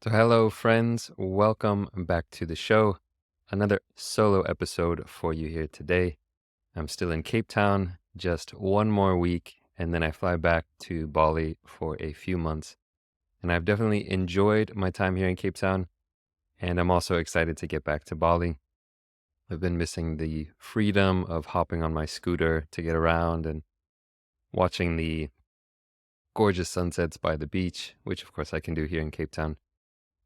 So, hello, friends. Welcome back to the show. Another solo episode for you here today. I'm still in Cape Town, just one more week, and then I fly back to Bali for a few months. And I've definitely enjoyed my time here in Cape Town, and I'm also excited to get back to Bali. I've been missing the freedom of hopping on my scooter to get around and watching the gorgeous sunsets by the beach, which of course I can do here in Cape Town.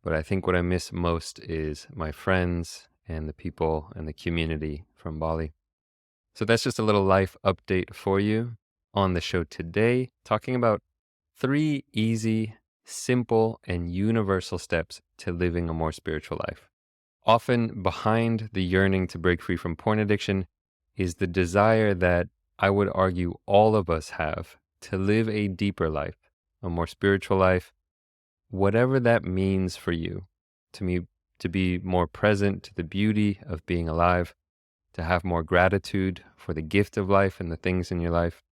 But I think what I miss most is my friends and the people and the community from Bali. So that's just a little life update for you on the show today, talking about 3 easy, simple, and universal steps to living a more spiritual life. Often behind the yearning to break free from porn addiction is the desire that I would argue all of us have to live a deeper life, a more spiritual life, whatever that means for you. To me, to be more present to the beauty of being alive, to have more gratitude for the gift of life and the things in your life,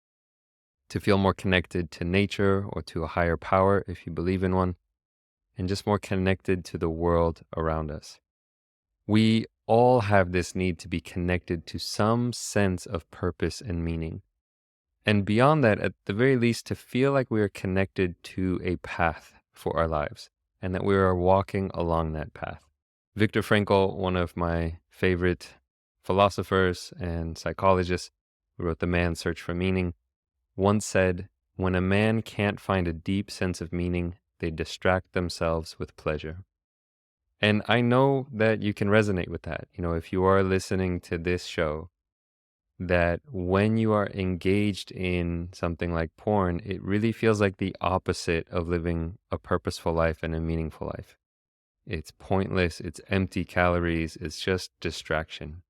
to feel more connected to nature or to a higher power if you believe in one, and just more connected to the world around us. We all have this need to be connected to some sense of purpose and meaning. And beyond that, at the very least, to feel like we are connected to a path for our lives and that we are walking along that path. Viktor Frankl, one of my favorite philosophers and psychologists, who wrote The Man's Search for Meaning, once said, "When a man can't find a deep sense of meaning, they distract themselves with pleasure." And I know that you can resonate with that. If you are listening to this show, that when you are engaged in something like porn, it really feels like the opposite of living a purposeful life and a meaningful life. It's pointless, it's empty calories, it's just distraction.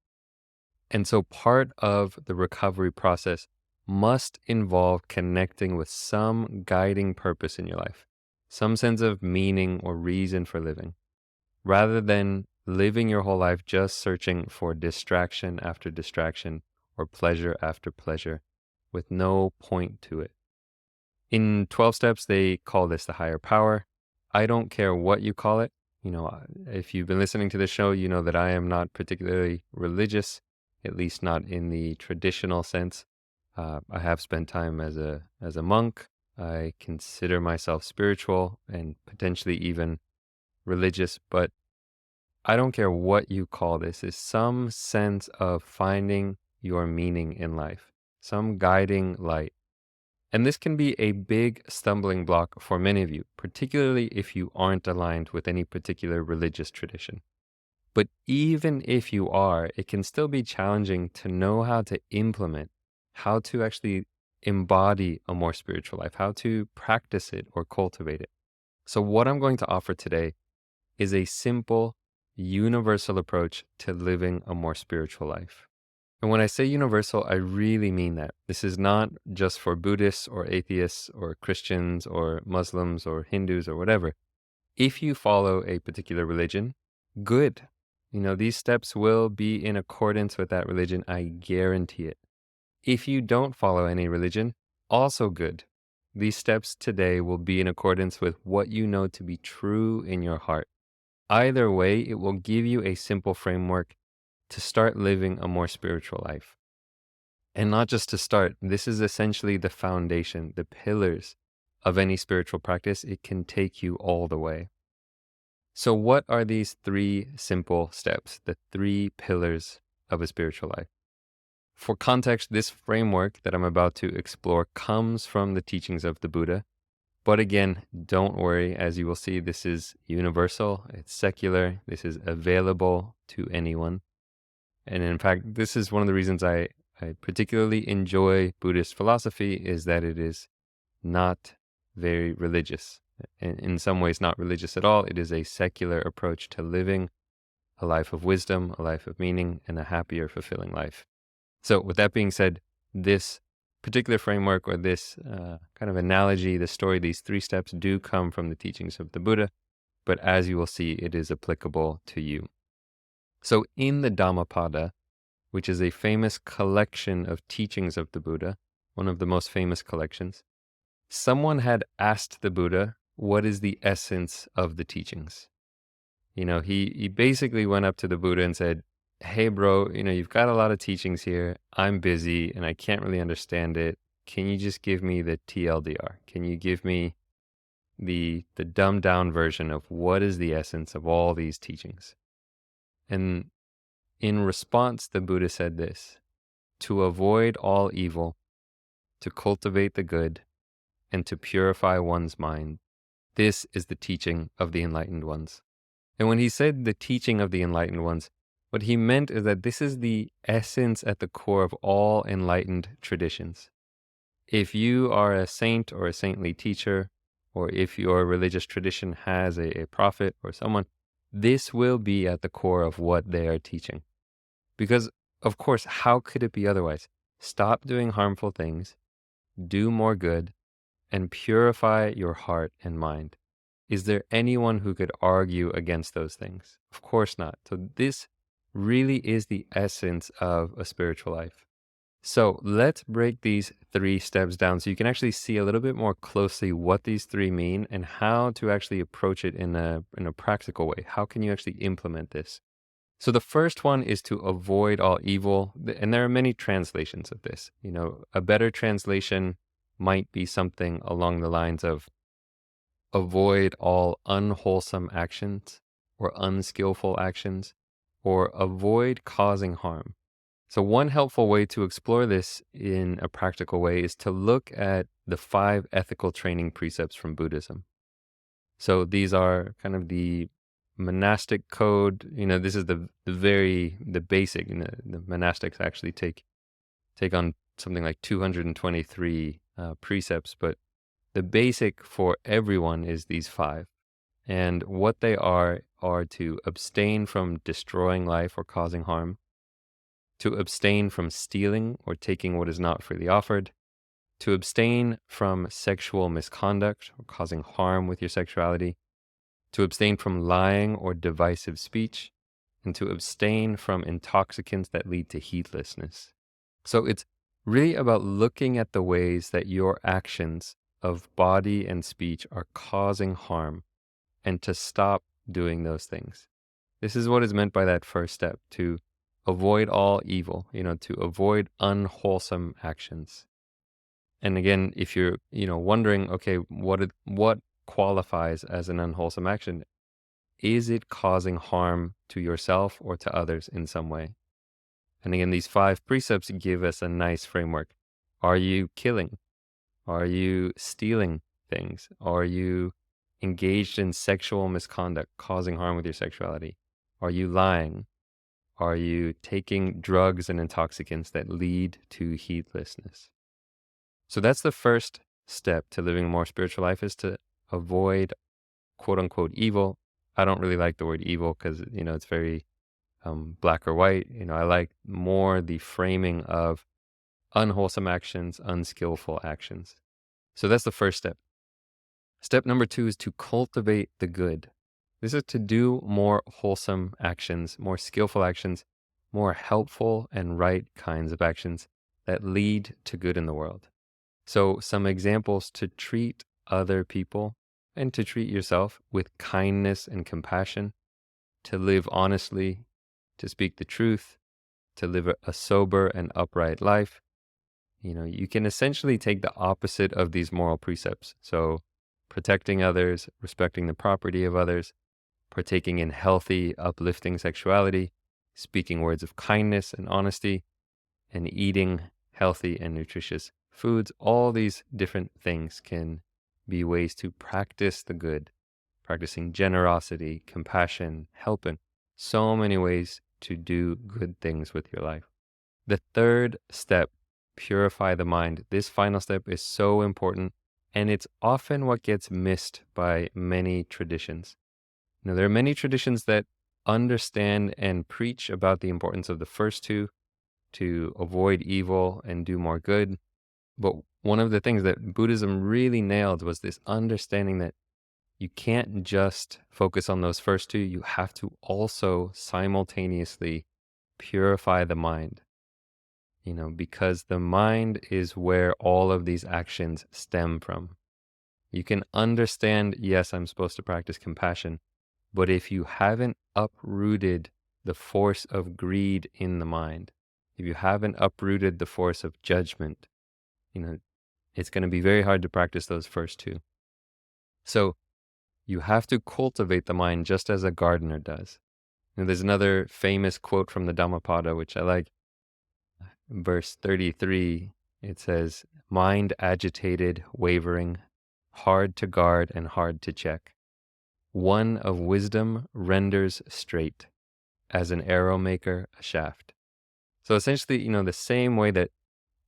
And so part of the recovery process must involve connecting with some guiding purpose in your life, some sense of meaning or reason for living, rather than living your whole life just searching for distraction after distraction or pleasure after pleasure with no point to it. In 12 steps, they call this the higher power. I don't care what you call it. If you've been listening to the show, you know that I am not particularly religious, at least not in the traditional sense. I have spent time as a monk. I consider myself spiritual and potentially even religious, but I don't care what you call this, is some sense of finding your meaning in life, some guiding light. And this can be a big stumbling block for many of you, particularly if you aren't aligned with any particular religious tradition. But even if you are, it can still be challenging to know how to implement, how to actually embody a more spiritual life, how to practice it or cultivate it. So what I'm going to offer today is a simple, universal approach to living a more spiritual life. And when I say universal, I really mean that. This is not just for Buddhists or atheists or Christians or Muslims or Hindus or whatever. If you follow a particular religion, good. These steps will be in accordance with that religion. I guarantee it. If you don't follow any religion, also good. These steps today will be in accordance with what you know to be true in your heart. Either way, it will give you a simple framework to start living a more spiritual life. And not just to start, this is essentially the foundation, the pillars of any spiritual practice. It can take you all the way. So what are these 3 simple steps, the 3 pillars of a spiritual life? For context, this framework that I'm about to explore comes from the teachings of the Buddha. But again, don't worry. As you will see, this is universal. It's secular. This is available to anyone. And in fact, this is one of the reasons I particularly enjoy Buddhist philosophy, is that it is not very religious. In some ways, not religious at all. It is a secular approach to living a life of wisdom, a life of meaning, and a happier, fulfilling life. So with that being said, this particular framework or this kind of analogy, the story, these 3 steps do come from the teachings of the Buddha, but as you will see, it is applicable to you. So in the Dhammapada, which is a famous collection of teachings of the Buddha, one of the most famous collections, someone had asked the Buddha, what is the essence of the teachings. He basically went up to the Buddha and said, "Hey, bro, you've got a lot of teachings here. I'm busy and I can't really understand it. Can you just give me the TLDR? Can you give me the dumbed down version of what is the essence of all these teachings?" And in response, the Buddha said this: to avoid all evil, to cultivate the good, and to purify one's mind. This is the teaching of the enlightened ones. And when he said the teaching of the enlightened ones, what he meant is that this is the essence at the core of all enlightened traditions. If you are a saint or a saintly teacher, or if your religious tradition has a prophet or someone, this will be at the core of what they are teaching. Because, of course, how could it be otherwise? Stop doing harmful things, do more good, and purify your heart and mind. Is there anyone who could argue against those things? Of course not. So this really is the essence of a spiritual life. So let's break these 3 steps down so you can actually see a little bit more closely what these 3 mean and how to actually approach it in a practical way. How can you actually implement this? So the first one is to avoid all evil. And there are many translations of this. A better translation might be something along the lines of avoid all unwholesome actions or unskillful actions, or avoid causing harm. So one helpful way to explore this in a practical way is to look at the 5 ethical training precepts from Buddhism. So these are kind of the monastic code. This is the basic. The monastics actually take on something like 223 precepts, but the basic for everyone is these 5. And what they are to abstain from destroying life or causing harm, to abstain from stealing or taking what is not freely offered, to abstain from sexual misconduct or causing harm with your sexuality, to abstain from lying or divisive speech, and to abstain from intoxicants that lead to heedlessness. So it's really about looking at the ways that your actions of body and speech are causing harm and to stop doing those things. This is what is meant by that first step, to avoid all evil, to avoid unwholesome actions. And again, if you're, wondering, okay, what qualifies as an unwholesome action? Is it causing harm to yourself or to others in some way? And again, these 5 precepts give us a nice framework. Are you killing? Are you stealing things? Are you engaged in sexual misconduct, causing harm with your sexuality? Are you lying? Are you taking drugs and intoxicants that lead to heedlessness? So that's the first step to living a more spiritual life, is to avoid quote unquote evil. I don't really like the word evil because, it's very black or white. I like more the framing of unwholesome actions, unskillful actions. So that's the first step. Step number 2 is to cultivate the good. This is to do more wholesome actions, more skillful actions, more helpful and right kinds of actions that lead to good in the world. So some examples: to treat other people and to treat yourself with kindness and compassion, to live honestly, to speak the truth, to live a sober and upright life. You can essentially take the opposite of these moral precepts. So protecting others, respecting the property of others, partaking in healthy, uplifting sexuality, speaking words of kindness and honesty, and eating healthy and nutritious foods. All these different things can be ways to practice the good, practicing generosity, compassion, helping. So many ways to do good things with your life. The third step, purify the mind. This final step is so important, and it's often what gets missed by many traditions. There are many traditions that understand and preach about the importance of the first 2, to avoid evil and do more good. But one of the things that Buddhism really nailed was this understanding that you can't just focus on those first 2. You have to also simultaneously purify the mind. Because the mind is where all of these actions stem from. You can understand, yes, I'm supposed to practice compassion, but if you haven't uprooted the force of greed in the mind, if you haven't uprooted the force of judgment, you know, it's going to be very hard to practice those first two. So you have to cultivate the mind just as a gardener does. There's another famous quote from the Dhammapada, which I like. Verse 33, it says, mind agitated, wavering, hard to guard and hard to check. One of wisdom renders straight, as an arrow maker a shaft. So essentially, the same way that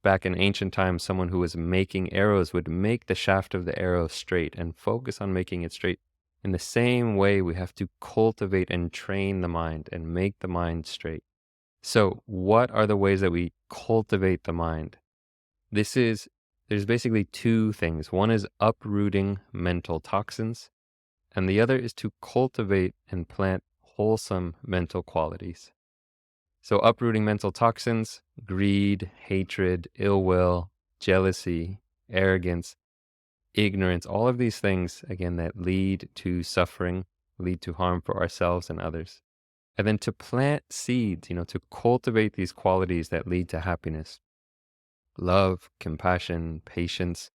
back in ancient times, someone who was making arrows would make the shaft of the arrow straight and focus on making it straight. In the same way, we have to cultivate and train the mind and make the mind straight. So what are the ways that we cultivate the mind? There's basically two things. One is uprooting mental toxins, and the other is to cultivate and plant wholesome mental qualities. So uprooting mental toxins, greed, hatred, ill will, jealousy, arrogance, ignorance, all of these things, again, that lead to suffering, lead to harm for ourselves and others. And then to plant seeds, to cultivate these qualities that lead to happiness. Love, compassion, patience,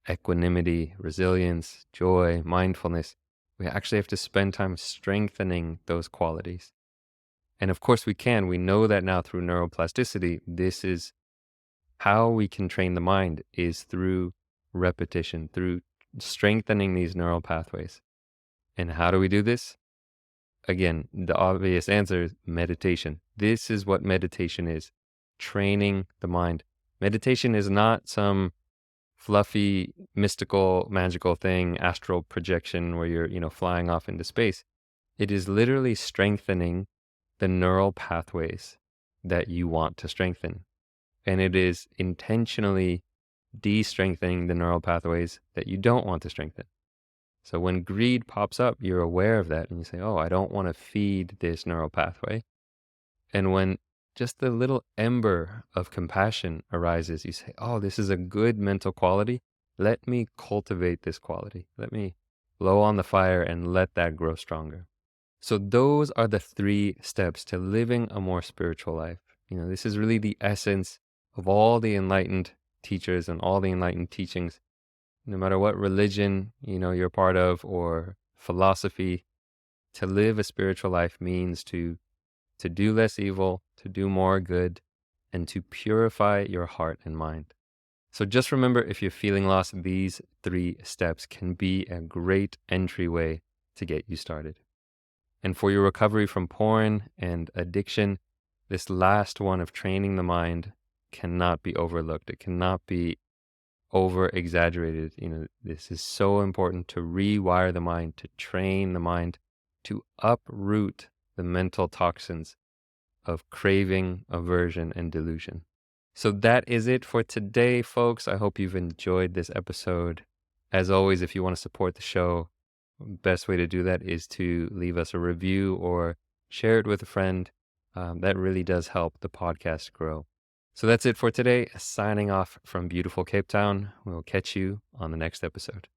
equanimity, resilience, joy, mindfulness. We actually have to spend time strengthening those qualities. And of course we know that now through neuroplasticity. This is how we can train the mind, is through repetition, through strengthening these neural pathways. And how do we do this? Again, the obvious answer is meditation. This is what meditation is, training the mind. Meditation is not some fluffy, mystical, magical thing, astral projection where you're, flying off into space. It is literally strengthening the neural pathways that you want to strengthen. And it is intentionally de-strengthening the neural pathways that you don't want to strengthen. So when greed pops up, you're aware of that and you say, oh, I don't want to feed this neural pathway. And when just the little ember of compassion arises, you say, oh, this is a good mental quality. Let me cultivate this quality. Let me blow on the fire and let that grow stronger. So those are the 3 steps to living a more spiritual life. This is really the essence of all the enlightened teachers and all the enlightened teachings. No matter what religion, you're part of or philosophy, to live a spiritual life means to do less evil, to do more good, and to purify your heart and mind. So just remember, if you're feeling lost, these 3 steps can be a great entryway to get you started. And for your recovery from porn and addiction, this last one of training the mind cannot be overlooked. It cannot be over exaggerated. This is so important, to rewire the mind, to train the mind, to uproot the mental toxins of craving, aversion, and delusion. So that is it for today, folks. I hope you've enjoyed this episode. As always, if you want to support the show, best way to do that is to leave us a review or share it with a friend. That really does help the podcast grow. So that's it for today. Signing off from beautiful Cape Town. We'll catch you on the next episode.